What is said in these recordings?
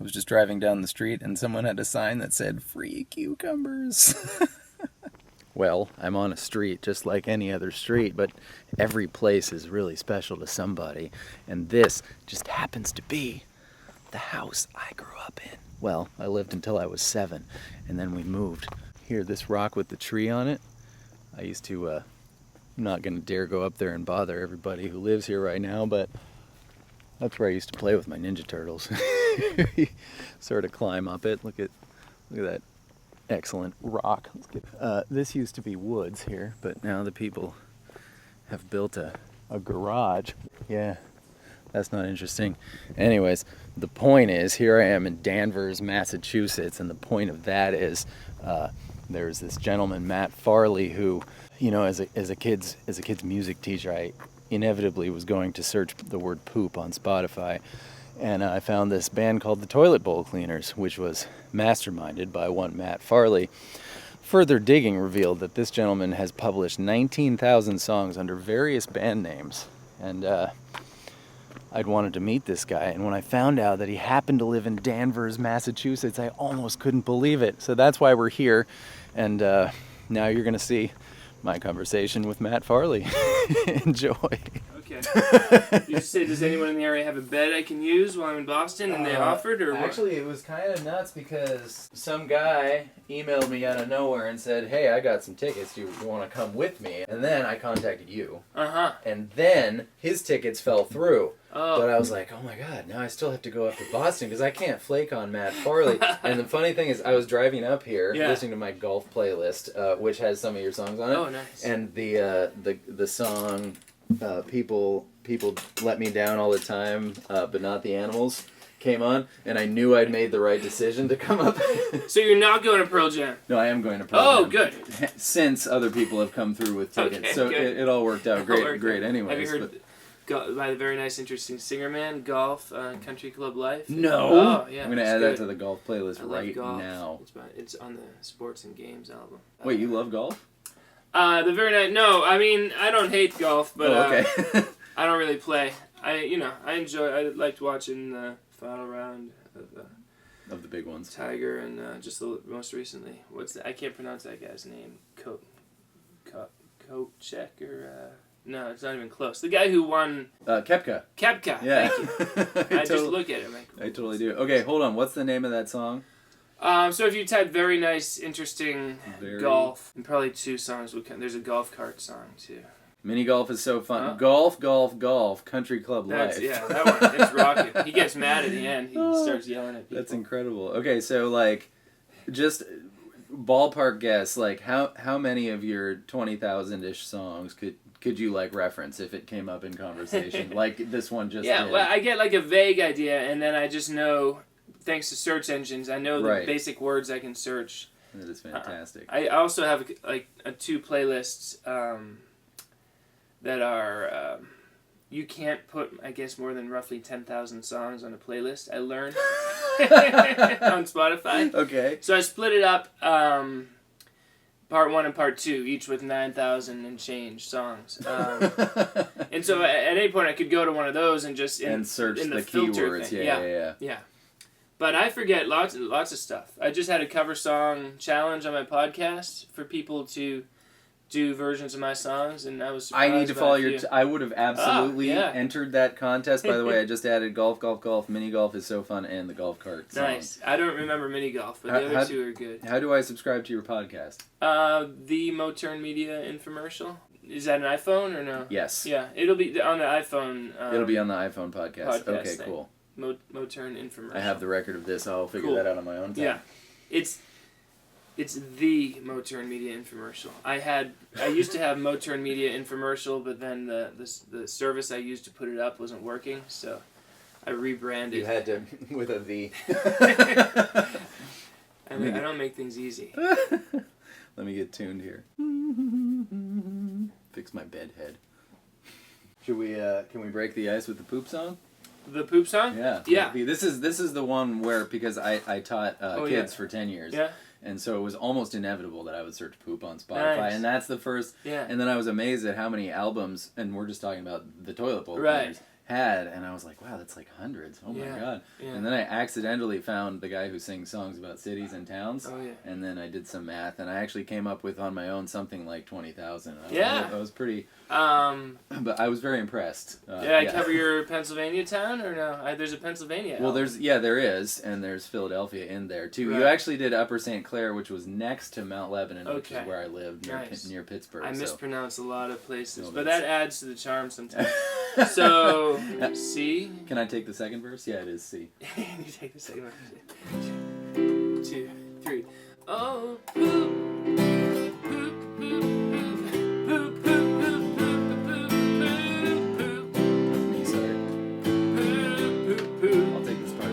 I was just driving down the street and someone had a sign that said, "Free cucumbers." Well, I'm on a street just like any other street, but every place is really special to somebody. And this just happens to be the house I grew up in. Well, I lived until I was 7, and then we moved. Here, this rock with the tree on it, I used to, I'm not going to dare go up there and bother everybody who lives here right now, but that's where I used to play with my Ninja Turtles. Sort of climb up it. Look at that excellent rock. This used to be woods here, but now the people have built a garage. Yeah, that's not interesting. Anyways, the point is, here I am in Danvers, Massachusetts, and the point of that is there's this gentleman, Matt Farley, who, you know, as a kid's music teacher, I inevitably was going to search the word poop on Spotify, and I found this band called the Toilet Bowl Cleaners, which was masterminded by one Matt Farley. Further digging revealed that this gentleman has published 19,000 songs under various band names, and I'd wanted to meet this guy, and when I found out that he happened to live in Danvers, Massachusetts, I almost couldn't believe it. So that's why we're here, and now you're going to see my conversation with Matt Farley. Enjoy. Okay. You say, does anyone in the area have a bed I can use while I'm in Boston? And they offered, or actually, it was kind of nuts because some guy emailed me out of nowhere and said, "Hey, I got some tickets. Do you want to come with me?" And then I contacted you. And then his tickets fell through. Oh. But I was like, oh my God, now I still have to go up to Boston because I can't flake on Matt Farley. And the funny thing is, I was driving up here, listening to my golf playlist, which has some of your songs on it. Oh, nice. And the song, People Let Me Down All the Time, but Not the Animals, came on, and I knew I'd made the right decision to come up. So you're not going to Pearl Jam? No, I am going to Pearl Jam. Oh, good. Since other people have come through with tickets. Okay, so good. it all worked out great anyways. Have you heard by the very nice, interesting singer man, Golf, Country Club Life? No. Oh, yeah. I'm going to add that to the golf playlist right golf. now. It's on the Sports and Games album. Wait, you love golf? The very nice. No, I mean, I don't hate golf, but okay. I don't really play. I liked watching the final round of the big ones. Tiger and just most recently. I can't pronounce that guy's name. Kochek or no, it's not even close. The guy who won. Koepka. Koepka. Yeah. Thank you. I just look at him. I totally do. Okay, hold on. What's the name of that song? So if you type very nice, interesting golf, and probably 2 songs will come. There's a golf cart song too. Mini golf is so fun. Golf, Country Club Life. Yeah, that one. It's rocking. He gets mad at the end. He starts yelling at people. That's incredible. Okay, so like, just ballpark guess, like how many of your 20,000-ish songs could you like reference if it came up in conversation? Like this one just did. Well, I get like a vague idea, and then I just know, thanks to search engines, I know the basic words I can search. That is fantastic. I also have like 2 playlists that are you can't put, I guess, more than roughly 10,000 songs on a playlist. I learned on Spotify. Okay. So I split it up. Part 1 and Part 2, each with 9,000 and change songs. And so at any point I could go to one of those and just search in the filter keywords. thing. Yeah. But I forget lots of stuff. I just had a cover song challenge on my podcast for people to do versions of my songs, and I was surprised. I need to follow your... I would have absolutely entered that contest. By the way, I just added golf. Mini golf is so fun, and the golf cart song. Nice. I don't remember mini golf, but the other 2 are good. How do I subscribe to your podcast? The Moturn Media infomercial. Is that an iPhone or no? Yes. Yeah, it'll be on the iPhone. It'll be on the iPhone podcast. Okay, thing. Cool. Moturn infomercial. I have the record of this. I'll figure that out on my own time. Yeah, it's the Moturn Media infomercial. I used to have Moturn Media infomercial, but then the service I used to put it up wasn't working, so I rebranded. You had to with a V. I don't make things easy. Let me get tuned here. Fix my bed head. Should we? Can we break the ice with the poop song? The poop song? Yeah. Yeah. This is the one where, because I taught kids for 10 years. Yeah. And so it was almost inevitable that I would search poop on Spotify. Nice. And that's the first. Yeah. And then I was amazed at how many albums, and we're just talking about the Toilet Bowl right. Cleaners, had, and I was like, wow, that's like hundreds. Oh my god. Yeah. And then I accidentally found the guy who sings songs about cities and towns. Oh yeah. And then I did some math, and I actually came up with on my own something like 20,000. Yeah. I was pretty. But I was very impressed. Did I cover your Pennsylvania town or no? There's a Pennsylvania. Well, there is, and there's Philadelphia in there too. Right. You actually did Upper St. Clair, which was next to Mount Lebanon, which is where I lived near Pittsburgh. I mispronounce a lot of places, No, but that adds to the charm sometimes. So, C. Can I take the second verse? Yeah, it is C. You take the second verse. 2, 3. Oh, poop, poop, poop, poop, poop, poop, poop, poop, poop, poop. Me, sorry. Poop, poop, poop. I'll take this part.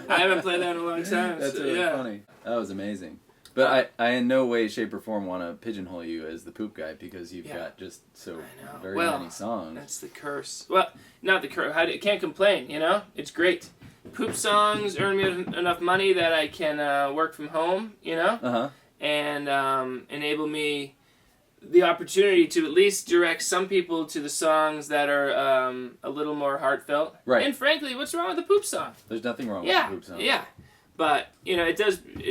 I haven't played that in a long time. That's so, really funny. That was amazing. But I in no way, shape, or form want to pigeonhole you as the poop guy because you've got just very many songs. That's the curse. Well, not the curse. I can't complain, you know? It's great. Poop songs earn me enough money that I can work from home, you know? Uh-huh. And enable me the opportunity to at least direct some people to the songs that are a little more heartfelt. Right. And frankly, what's wrong with the poop song? There's nothing wrong with the poop song. Yeah. But, you know, it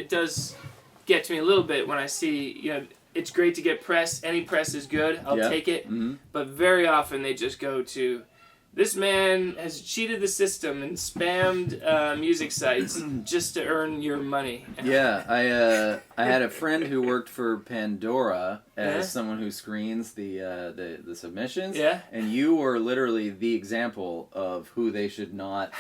does get to me a little bit when I see, you know, it's great to get press. Any press is good. I'll take it. Mm-hmm. But very often they just go to, this man has cheated the system and spammed music sites just to earn your money. Yeah, I had a friend who worked for Pandora as someone who screens the submissions. Yeah. And you were literally the example of who they should not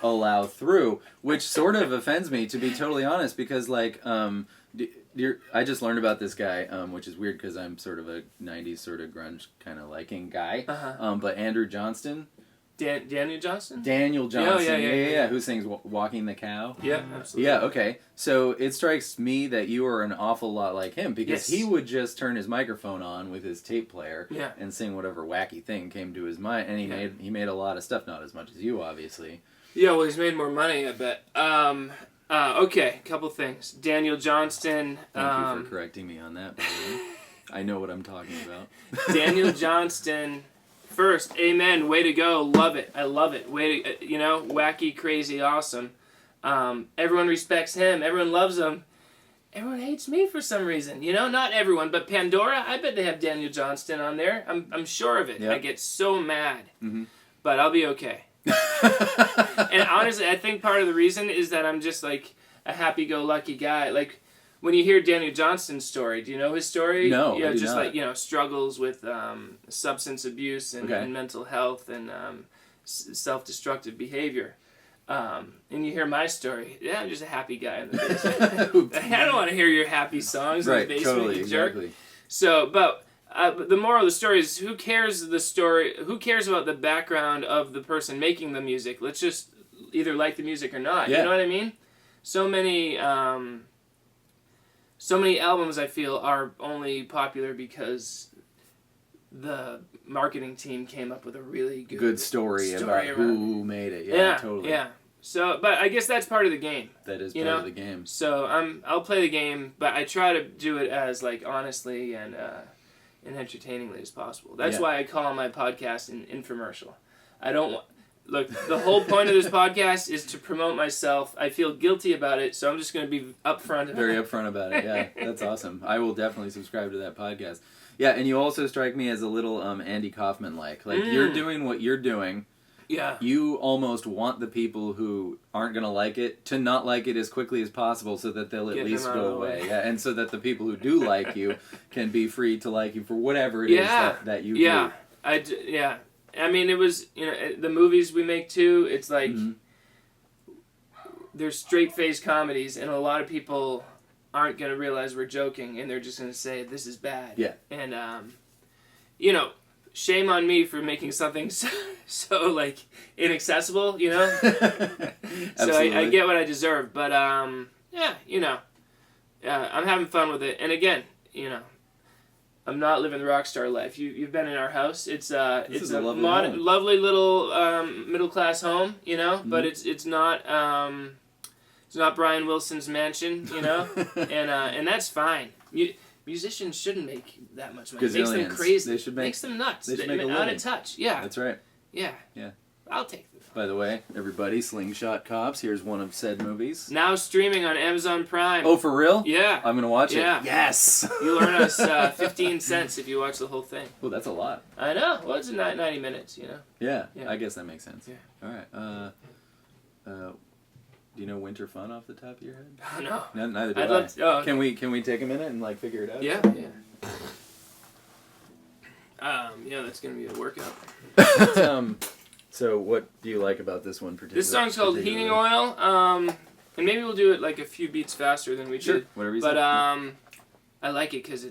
allow through, which sort of offends me, to be totally honest, because like I just learned about this guy, which is weird because I'm sort of a 90s sort of grunge kind of liking guy. But Andrew Johnston. Daniel Johnston? Daniel Johnston. Yeah. Who sings Walking the Cow? Yeah, absolutely. Yeah, okay. So it strikes me that you are an awful lot like him because he would just turn his microphone on with his tape player and sing whatever wacky thing came to his mind. And he made a lot of stuff, not as much as you, obviously. Yeah, well, he's made more money, I bet. Okay, couple things. Daniel Johnston. Thank you for correcting me on that, by the way. I know what I'm talking about. Daniel Johnston. First, amen, way to go, love it, I love it, way to, you know, wacky, crazy, awesome. Everyone respects him, everyone loves him. Everyone hates me for some reason, you know, not everyone, but Pandora, I bet they have Daniel Johnston on there, I'm sure of it. I get so mad, but I'll be okay. And honestly, I think part of the reason is that I'm just like a happy-go-lucky guy. Like when you hear Daniel Johnston's story, do you know his story? No, you know, I do just not. like, you know, struggles with substance abuse and mental health and self-destructive behavior. And you hear my story. Yeah, I'm just a happy guy in the basement. I don't want to hear your happy songs in the basement, totally, you jerk. exactly. So, but the moral of the story is, who cares the story? Who cares about the background of the person making the music? Let's just either like the music or not. Yeah. You know what I mean? So many albums I feel are only popular because the marketing team came up with a really good story about who made it. Yeah, totally. Yeah. So, but I guess that's part of the game. That is part of the game. So I'll play the game, but I try to do it as like honestly and entertainingly as possible. That's why I call my podcast an infomercial. I don't want. Look, the whole point of this podcast is to promote myself. I feel guilty about it, so I'm just going to be upfront about it. Very upfront about it, yeah. That's awesome. I will definitely subscribe to that podcast. Yeah, and you also strike me as a little Andy Kaufman-like. Like, you're doing what you're doing. Yeah. You almost want the people who aren't going to like it to not like it as quickly as possible so that they'll at least go away. Yeah, and so that the people who do like you can be free to like you for whatever it is that you do. Yeah. I mean, it was, the movies we make too, it's like, they're straight-faced comedies, and a lot of people aren't going to realize we're joking, and they're just going to say, this is bad. Yeah. And, shame on me for making something so like, inaccessible, So I get what I deserve, but, I'm having fun with it. And again, I'm not living the rock star life. You've been in our house. It's a lovely little middle class home, but it's not Brian Wilson's mansion, and that's fine. Musicians shouldn't make that much money. It makes them crazy. Makes them nuts. They should make a out living. of touch. Yeah. That's right. Yeah. Yeah. I'll take them. By the way, everybody, Slingshot Cops. Here's one of said movies. Now streaming on Amazon Prime. Oh, for real? Yeah. I'm gonna watch it. Yeah. Yes. You'll earn us 15 cents if you watch the whole thing. Oh, that's a lot. I know. Well, it's 90 minutes, Yeah. Yeah. I guess that makes sense. Yeah. All right. Do you know Winter Fun off the top of your head? Oh, no. Neither do I. Love to, Can we take a minute and figure it out? Yeah. That's gonna be a workout. So what do you like about this one particularly? This song's called Heating Oil. And maybe we'll do it like a few beats faster than we did. Whatever you say. But I like it because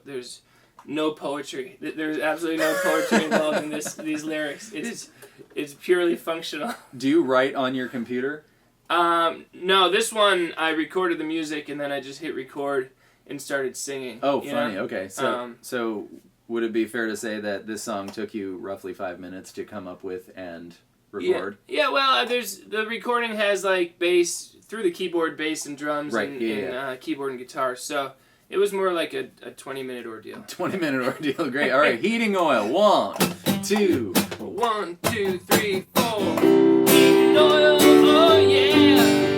there's no poetry. There's absolutely no poetry involved in these lyrics. It's purely functional. Do you write on your computer? No, this one I recorded the music and then I just hit record and started singing. Oh, funny. Okay, so would it be fair to say that this song took you roughly 5 minutes to come up with and record? Yeah. Well, the recording has like bass through the keyboard, bass and drums, and keyboard and guitar. So it was more like a 20-minute ordeal. 20-minute ordeal. Great. All right, Heating Oil. 1, 2. 1, 2, 3, 4. Heating oil. Oh yeah.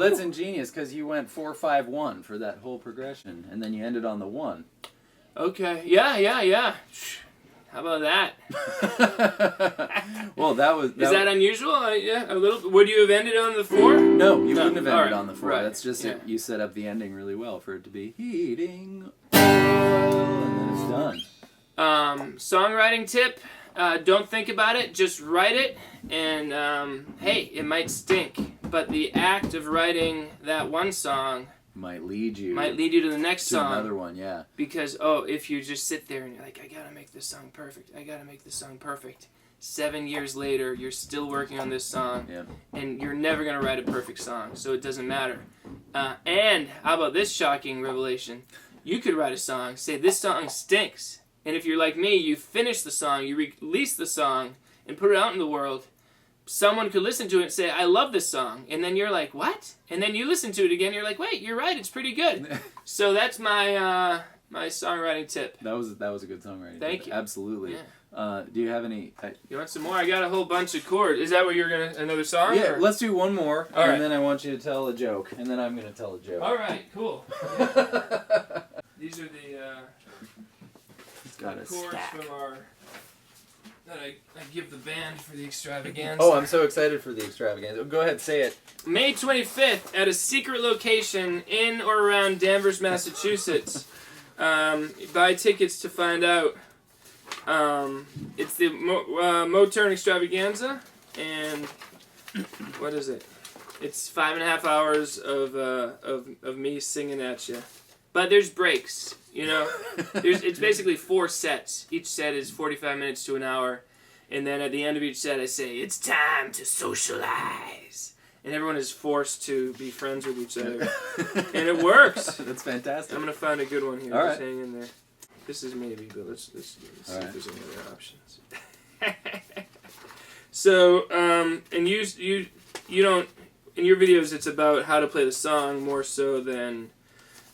That's ingenious because you went 4, 5, 1 for that whole progression, and then you ended on the 1. Okay. Yeah. How about that? Well, is that unusual? Yeah, a little. Would you have ended on the 4? No, you wouldn't have ended on the 4. Right. That's just you set up the ending really well for it to be heating oil, and then it's done. Songwriting tip. Don't think about it, just write it, and hey, it might stink, but the act of writing that one song might lead you to the next song. Another one, yeah. Because, if you just sit there and you're like, I gotta make this song perfect, 7 years later, you're still working on this song, and you're never gonna write a perfect song, so it doesn't matter. And how about this shocking revelation? You could write a song, say this song stinks, and if you're like me, you finish the song, you release the song, and put it out in the world. someone could listen to it and say, I love this song. And then you're like, what? And then you listen to it again, you're like, wait, you're right, it's pretty good. So that's my my songwriting tip. That was a good songwriting Thank tip. you. Absolutely. Yeah. Do you have any... You want some more? I got a whole bunch of chords. Is that what you're going to... Another song? Yeah, or? let's do one more, All right. and then I want you to tell a joke, and then I'm going to tell a joke. All right, cool. These are the chords from our... that I give the band for the extravaganza. Oh, I'm so excited for the extravaganza. Go ahead, say it. May 25th at a secret location in or around Danvers, Massachusetts. Buy tickets to find out. It's the Moturn Extravaganza, and what is it? It's 5.5 hours of me singing at you. But there's breaks, you know. It's basically 4 sets. Each set is 45 minutes to an hour, and then at the end of each set I say, it's time to socialize. And everyone is forced to be friends with each other. And it works. That's fantastic. I'm going to find a good one here. All Just right. hang in there. This is maybe, but let's see if there's any other options. So, and you don't, in your videos it's about how to play the song more so than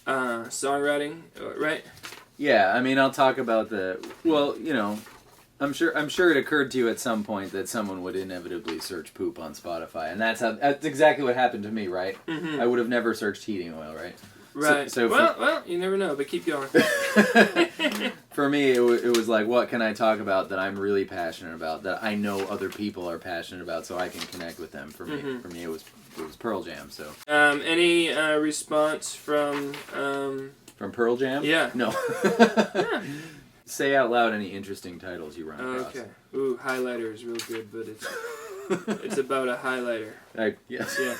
songwriting, right? Yeah, I mean, I'll talk about well, you know, I'm sure it occurred to you at some point that someone would inevitably search poop on Spotify, and that's exactly what happened to me, right? Mm-hmm. I would have never searched heating oil, right? Right. So well, you never know, but keep going. For me, it was like, what can I talk about that I'm really passionate about, that I know other people are passionate about, so I can connect with them. For me, it was Pearl Jam. So. Any response from? From Pearl Jam? Yeah. No. Yeah. Say out loud any interesting titles you run across. Okay. Ooh, highlighter is real good, but it's about a highlighter. Yes. Yeah.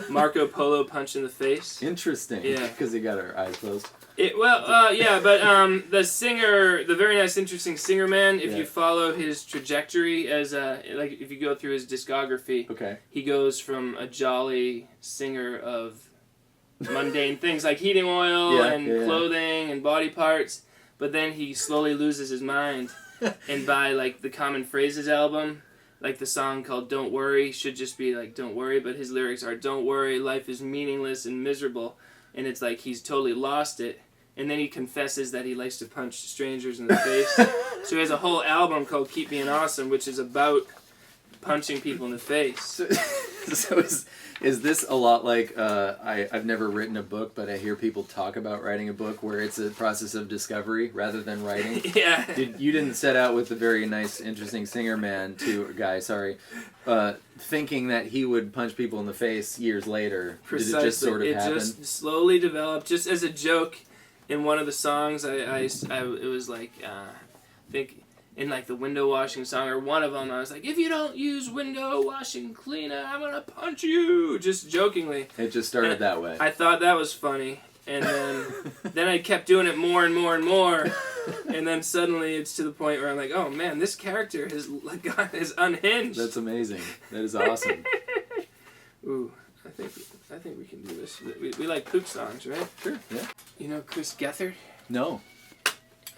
Marco Polo punch in the face. Interesting. Yeah. Because he got her eyes closed. Yeah, but the singer, the very nice, interesting singer man, if you follow his trajectory as like if you go through his discography, okay, he goes from a jolly singer of mundane things like heating oil and clothing and body parts, but then he slowly loses his mind, and by like the Common Phrases album, like the song called Don't Worry should just be like Don't Worry, but his lyrics are Don't worry, life is meaningless and miserable, and it's like he's totally lost it. And then he confesses that he likes to punch strangers in the face. So he has a whole album called Keep Being Awesome, which is about punching people in the face. So is this a lot like, I've never written a book, but I hear people talk about writing a book where it's a process of discovery rather than writing? Yeah. You didn't set out with the very nice, interesting singer man, thinking that he would punch people in the face years later. Precisely. Did it just sort of happen? It just slowly developed, just as a joke. In one of the songs, it was like, I think in like the window washing song, or one of them, I was like, if you don't use window washing cleaner, I'm gonna punch you, just jokingly. It just started that way. I thought that was funny, and then I kept doing it more and more and more, and then suddenly it's to the point where I'm like, oh man, this character is unhinged. That's amazing. That is awesome. Ooh, I think we can do this. We like poop songs, right? Sure, yeah. You know Chris Gethard? No.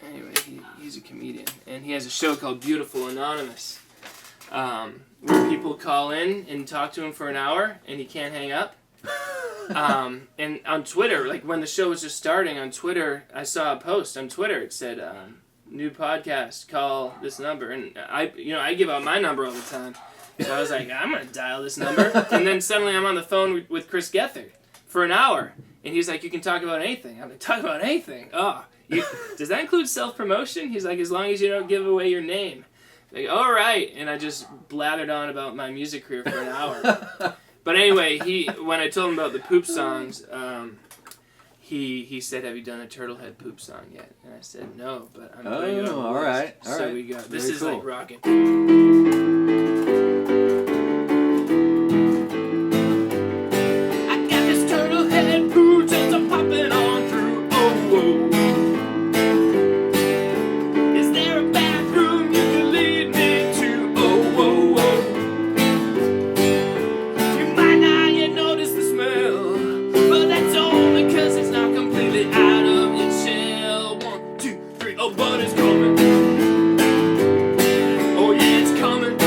Anyway, he's a comedian, and he has a show called Beautiful Anonymous, where people call in and talk to him for an hour, and he can't hang up. And on Twitter, like when the show was just starting on Twitter, I saw a post on Twitter. It said, new podcast, call this number. And I give out my number all the time. So I was like, I'm going to dial this number. And then suddenly I'm on the phone with Chris Gethard for an hour. And he's like, you can talk about anything. I'm like, talk about anything? Oh, does that include self-promotion? He's like, as long as you don't give away your name. Like, all right. And I just blathered on about my music career for an hour. But anyway, when I told him about the poop songs, he said, have you done a Turtlehead poop song yet? And I said, no, but I'm putting it on the all list. right. So we got, this Very is cool. like rocking. I got this Turtlehead poo just a popping on through. Oh, oh. Is there a bathroom you can lead me to? Oh, oh, oh. You might not yet notice the smell, but that's only because it's not completely out of your shell. 1, 2, 3, oh, but it's coming. Oh, yeah, it's coming.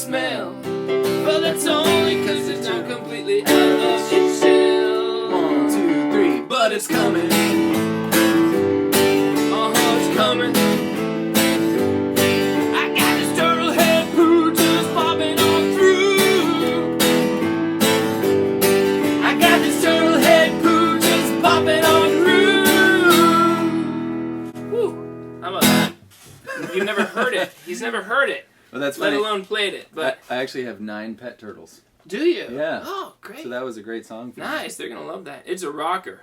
smell. But that's only 'cause it's not completely out of its shell. 1, 2, 3, But it's coming. It's coming. I got this turtle head poo just popping on through. I got this turtle head poo just popping on through. Woo. How about that? You've never heard it. He's never heard it. Well, that's let funny. alone played it. But I actually have 9 pet turtles. do you? Yeah. Oh, great. So that was a great song for me. Nice. They're gonna love that. It's a rocker.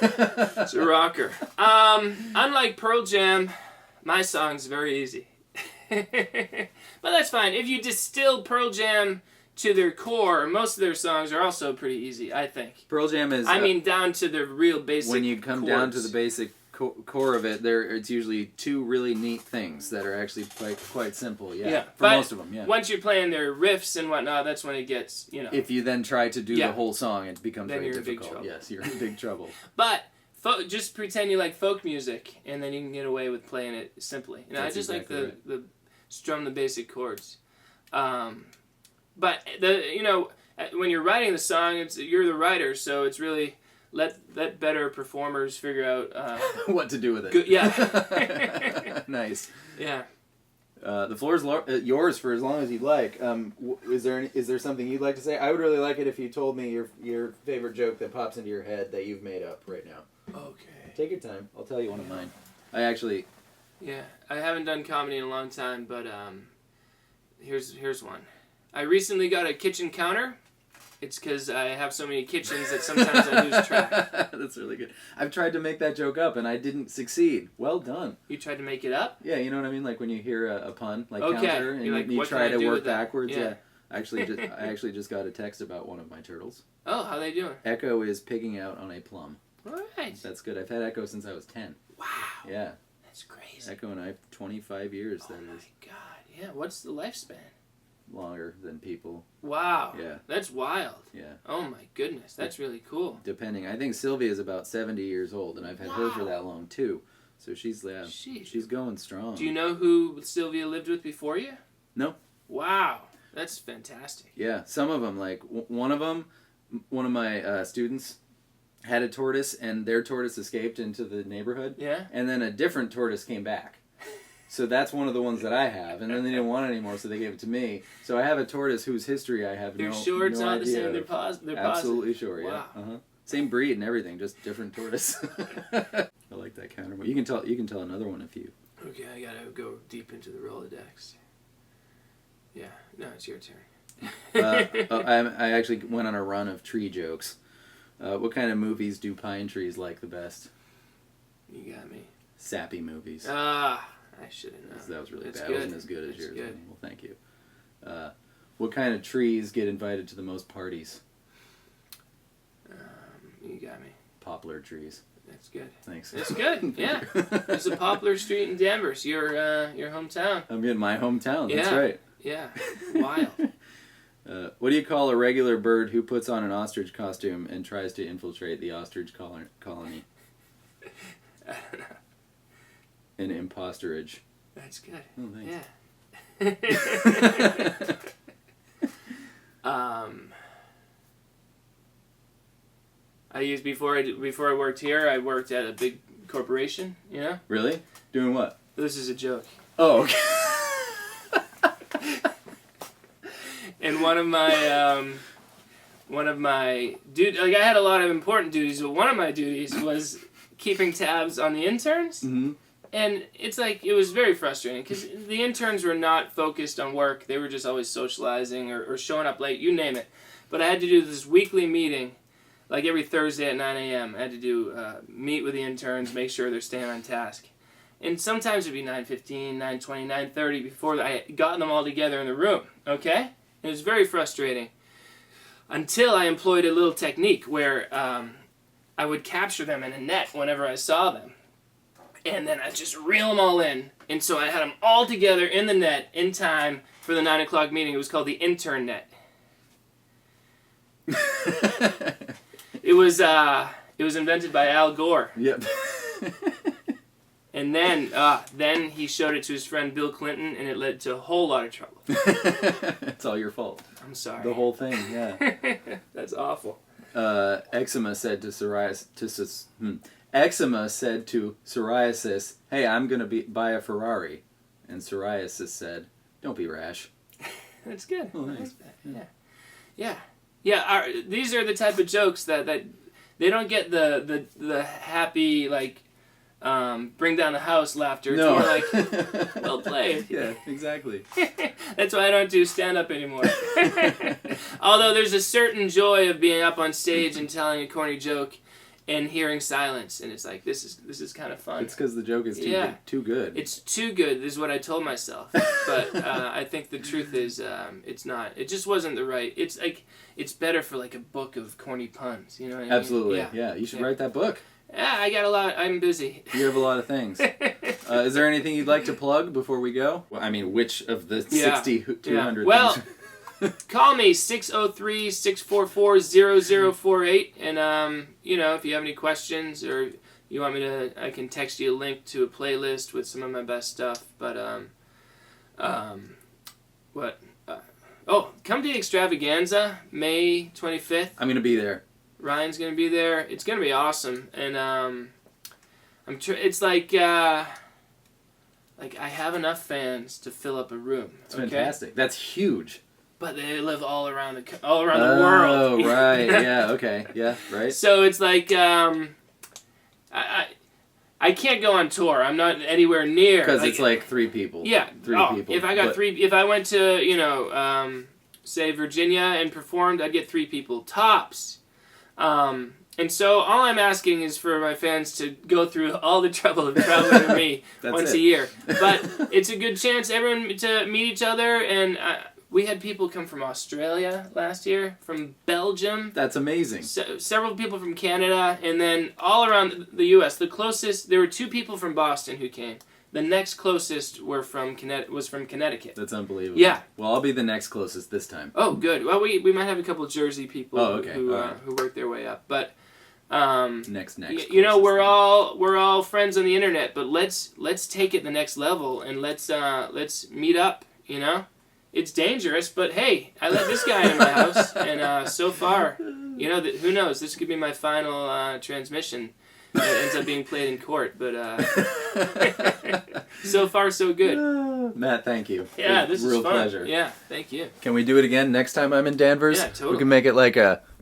It's a rocker. Unlike Pearl Jam, my song's very easy. But that's fine. If you distill Pearl Jam to their core, most of their songs are also pretty easy, I think. Pearl Jam is... I mean, down to the real basic when you come chords. down to the basic core of it, it's usually 2 really neat things that are actually quite simple. Yeah. For but most of them, yeah. Once you're playing their riffs and whatnot, that's when it gets, If you then try to do the whole song, it becomes then very you're difficult. in big trouble. Yes, you're in big trouble. But just pretend you like folk music, and then you can get away with playing it simply. I just exactly like the strum the basic chords. But when you're writing the song, you're the writer, so it's really let better performers figure out what to do with it. Good, yeah. Nice. Yeah. The floor is yours for as long as you'd like. Is there something you'd like to say? I would really like it if you told me your favorite joke that pops into your head that you've made up right now. Okay. Take your time. I'll tell you one of mine. I actually... Yeah, I haven't done comedy in a long time, but here's one. I recently got a kitchen counter. It's because I have so many kitchens that sometimes I lose track. That's really good. I've tried to make that joke up, and I didn't succeed. Well done. You tried to make it up? Yeah, you know what I mean? Like when you hear a pun, like Okay. counter, and Like, you what try can I to do work with that? backwards. Yeah. I actually just got a text about one of my turtles. Oh, how they doing? Echo is pigging out on a plum. All right. That's good. I've had Echo since I was 10. Wow. Yeah. That's crazy. Echo and I have 25 years. Oh That my is God. Yeah. What's the lifespan? longer than people. Wow. Yeah. That's wild. Yeah. Oh my goodness. That's really cool. Depending. I think Sylvia is about 70 years old, and I've had her for that long too. So she's she's going strong. Do you know who Sylvia lived with before you? No. Wow. That's fantastic. Yeah. Some of them, like one of my students had a tortoise, and their tortoise escaped into the neighborhood. Yeah. And then a different tortoise came back. So that's one of the ones that I have, and then they didn't want it anymore, so they gave it to me. So I have a tortoise whose history I have They're no sure it's no not the idea same. of. They're positive. Absolutely sure. Wow. Yeah. Same breed and everything, just different tortoise. I like that counter. You can tell another one if you. Okay, I gotta go deep into the Rolodex. Yeah. No, it's your turn. I actually went on a run of tree jokes. What kind of movies do pine trees like the best? You got me. Sappy movies. Ah, I should have known. That was really That's bad. good. It wasn't as good as That's yours. good. Well, thank you. What kind of trees get invited to the most parties? You got me. Poplar trees. That's good. Thanks. That's good. Yeah. There's a Poplar Street in Danvers, your hometown. I'm in my hometown. That's Yeah. right. Yeah. Wild. What do you call a regular bird who puts on an ostrich costume and tries to infiltrate the ostrich colony? I don't know. An impostorage. That's good. Oh, thanks. Yeah. I used before I worked here. I worked at a big corporation. You know. Really? Doing what? This is a joke. Oh, okay. And one of my I had a lot of important duties, but one of my duties was keeping tabs on the interns. Mm-hmm. And it's like, it was very frustrating because the interns were not focused on work. They were just always socializing or showing up late, you name it. But I had to do this weekly meeting, like every Thursday at 9 a.m. I had to do meet with the interns, make sure they're staying on task. And sometimes it'd be 9:15, 9:20, 9:30 before I had gotten them all together in the room, okay? It was very frustrating until I employed a little technique where I would capture them in a net whenever I saw them. And then I'd just reel them all in. And so I had them all together in the net in time for the 9 o'clock meeting. It was called the intern net. It was invented by Al Gore. Yep. And then he showed it to his friend Bill Clinton, and it led to a whole lot of trouble. It's all your fault. I'm sorry. The whole thing, yeah. That's awful. Eczema said to psoriasis, "Hey, I'm gonna buy a Ferrari," and psoriasis said, "Don't be rash." That's good. Oh, nice. Yeah. These are the type of jokes that they don't get the happy like bring down the house laughter. It's No. more like well played. Yeah, exactly. That's why I don't do stand up anymore. Although there's a certain joy of being up on stage and telling a corny joke and hearing silence, and it's like this is kind of fun. It's because the joke is too good. It's too good is what I told myself, but I think the truth is it's not. It just wasn't the right. It's like it's better for like a book of corny puns. You know what I mean? Absolutely. Yeah. You should write that book. Yeah, I got a lot. I'm busy. You have a lot of things. Is there anything you'd like to plug before we go? Well, I mean, which of the 200 Well, things? call me 603-644-0048, and if you have any questions or you want me to, I can text you a link to a playlist with some of my best stuff. But come to the Extravaganza, May 25th. I'm gonna be there. Ryan's gonna be there. It's gonna be awesome, and it's like I have enough fans to fill up a room. It's fantastic. That's huge. But they live all around the world. Oh, right. Yeah. Okay. Yeah. Right. So it's like I can't go on tour. I'm not anywhere near. Because it's like 3 people. Yeah. Three people. If I got 3, if I went to say Virginia and performed, I'd get 3 people tops. And so all I'm asking is for my fans to go through all the trouble of traveling with me once a year. But it's a good chance everyone to meet each other. And we had people come from Australia last year, from Belgium. That's amazing. Several people from Canada, and then all around the U.S. The closest, there were 2 people from Boston who came. The next closest was from Connecticut. That's unbelievable. Yeah. Well, I'll be the next closest this time. Oh, good. Well, we might have a couple of Jersey people who work their way up, but next. We're all friends on the internet, but let's take it the next level and let's meet up. It's dangerous, but hey, I let this guy in my house, and so far, who knows? This could be my final transmission. It ends up being played in court, but so far so good. Matt, thank you. Yeah, this is real fun. Pleasure. Yeah, thank you. Can we do it again next time I'm in Danvers? Yeah, totally. We can make it like a